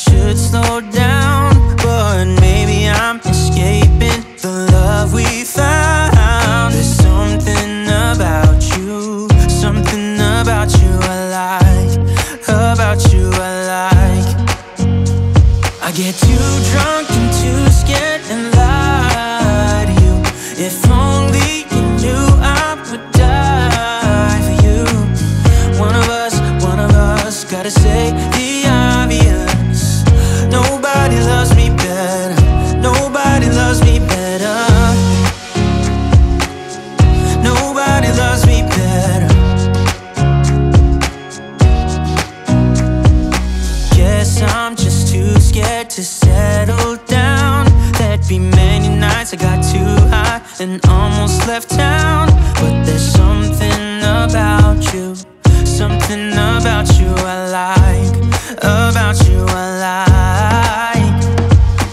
should slow down, but maybe I'm escaping the love we found. There's something about you, something about you I like, about you I like. I get too drunk and too scared and lie to you. If only you knew I would die for you. One of us gotta say the obvious. Nobody loves me better, nobody loves me better, nobody loves me better. Guess I'm just too scared to settle down. There'd be many nights I got too high and almost left town. But there's something about you, something about you I like, about you I like.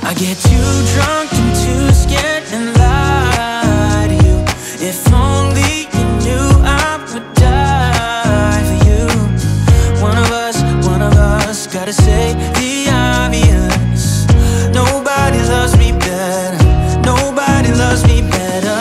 I get too drunk and too scared and lie to you. If only you knew I would die for you. One of us gotta say the obvious. Nobody loves me better, nobody loves me better.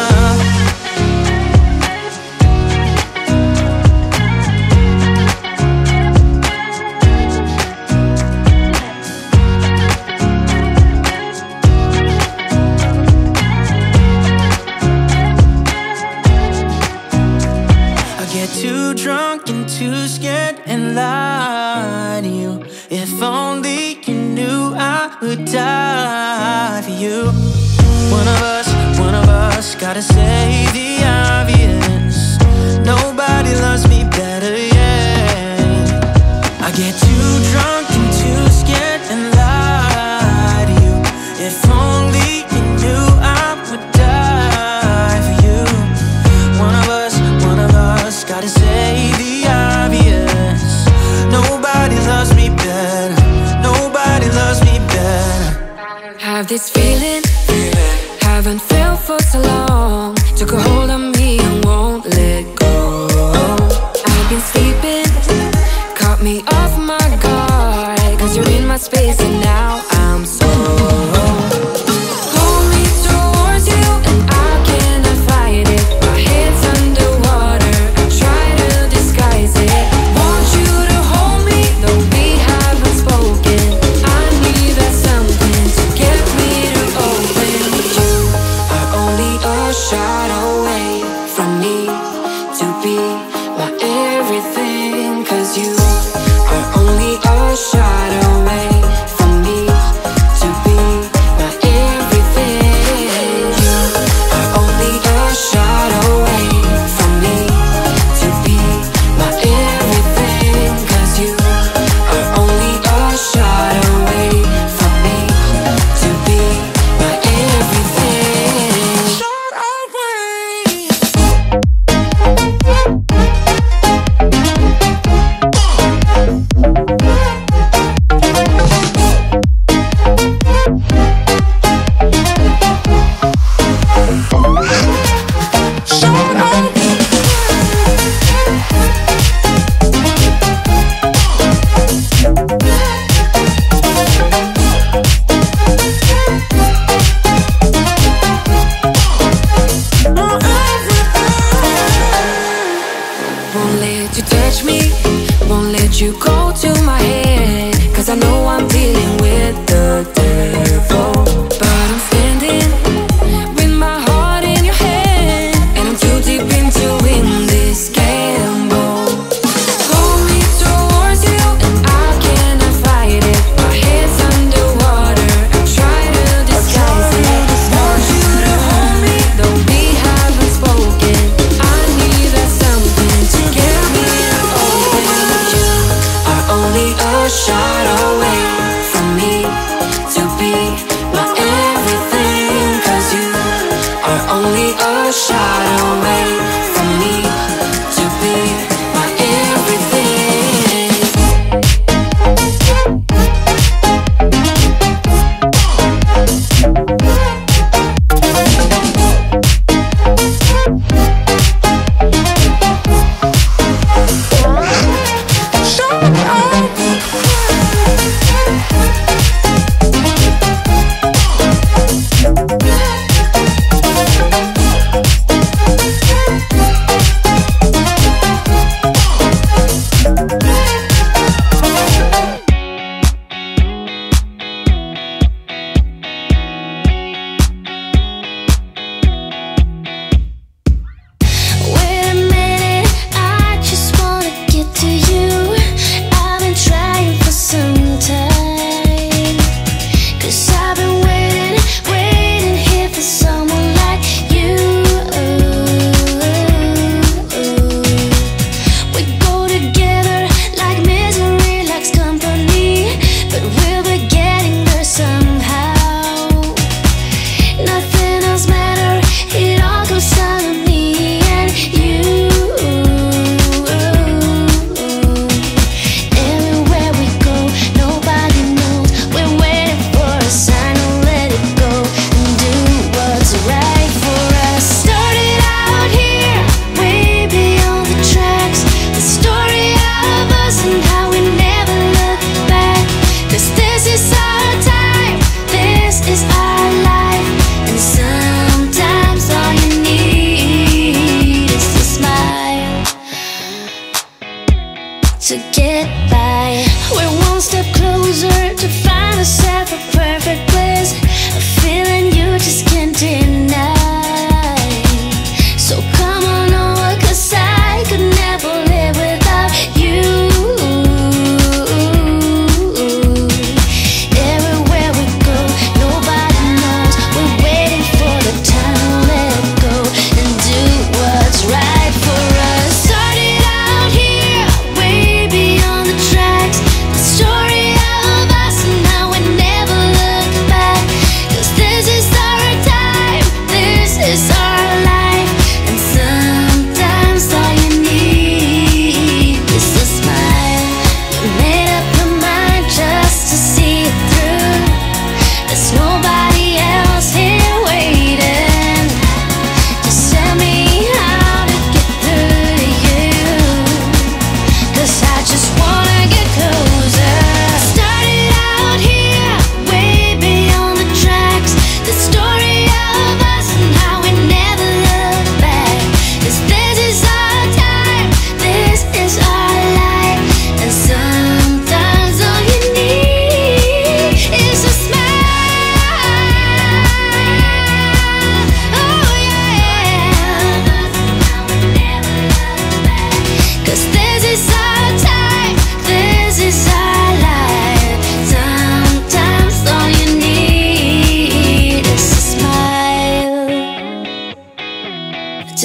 Too drunk and too scared and lie to you. If only you knew I would die for you. One of us gotta say the obvious. Nobody loves me better, yeah. I get too drunk and too scared and lie to you. If only you knew I would die for you. One of us gotta say the obvious. Nobody loves me better, nobody loves me better. Have this feeling, haven't felt for so long. Took a hold of me and won't let go. I've been sleeping, caught me off my guard. Cause you're in my space and now I'm so pull me towards you and I cannot fight it. My head's underwater, I try to disguise it. Want you to hold me, though we haven't spoken. I need that something to get me to open. You are only a shot away from me to be my everything. Cause you are only a shot away from me to be my everything. You are only a shot away from me to be my everything. Cause you are only a shot away from me to be my everything. Shot away. Won't let you touch me, won't let you go to my head. Cause I know I'm dealing with the devil. But I'm standing with my heart in your hand, and I'm too deep into in this gamble. Pull me towards you and I cannot fight it. My head's underwater, I try to disguise it. Want you to hold me, though we haven't spoken. I need that something to get me to open. You are only a shot away from me to be my everything. Cause you are only a shot away from me to be my everything. Shut up.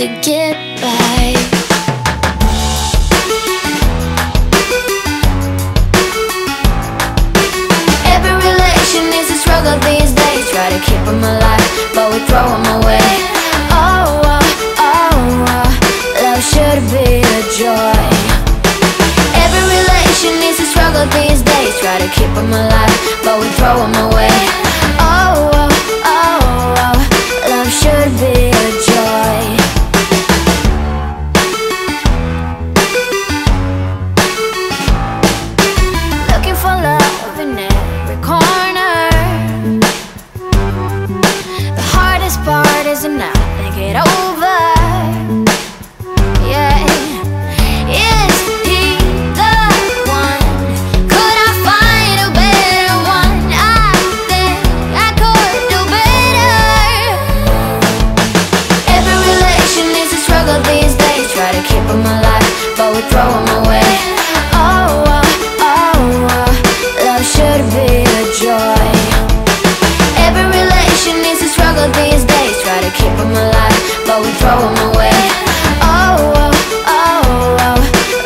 to get by. Every relation is a struggle these days. Try to keep them alive, but we throw them away. Oh, oh, oh, oh, love should be a joy. Every relation is a struggle these days. Try to keep them alive, but we throw them away. Oh, oh, oh, oh, love should be a joy. Looking for love in every corner. The hardest part is to not think it over. Yeah. Is he the one? Could I find a better one? I think I could do better. Every relation is a struggle these days. Try to keep them alive, but we throw them away. Oh, oh, oh, oh, love should be a joy. Every relation is a struggle these days. Try to keep them alive, but we throw them away. Oh, oh, oh, oh,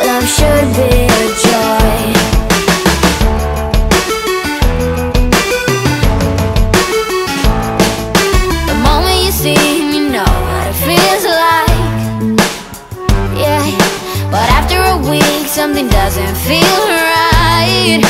love should be a joy. The moment you see him, you know what it feels like. Yeah, but after a week, something doesn't feel right.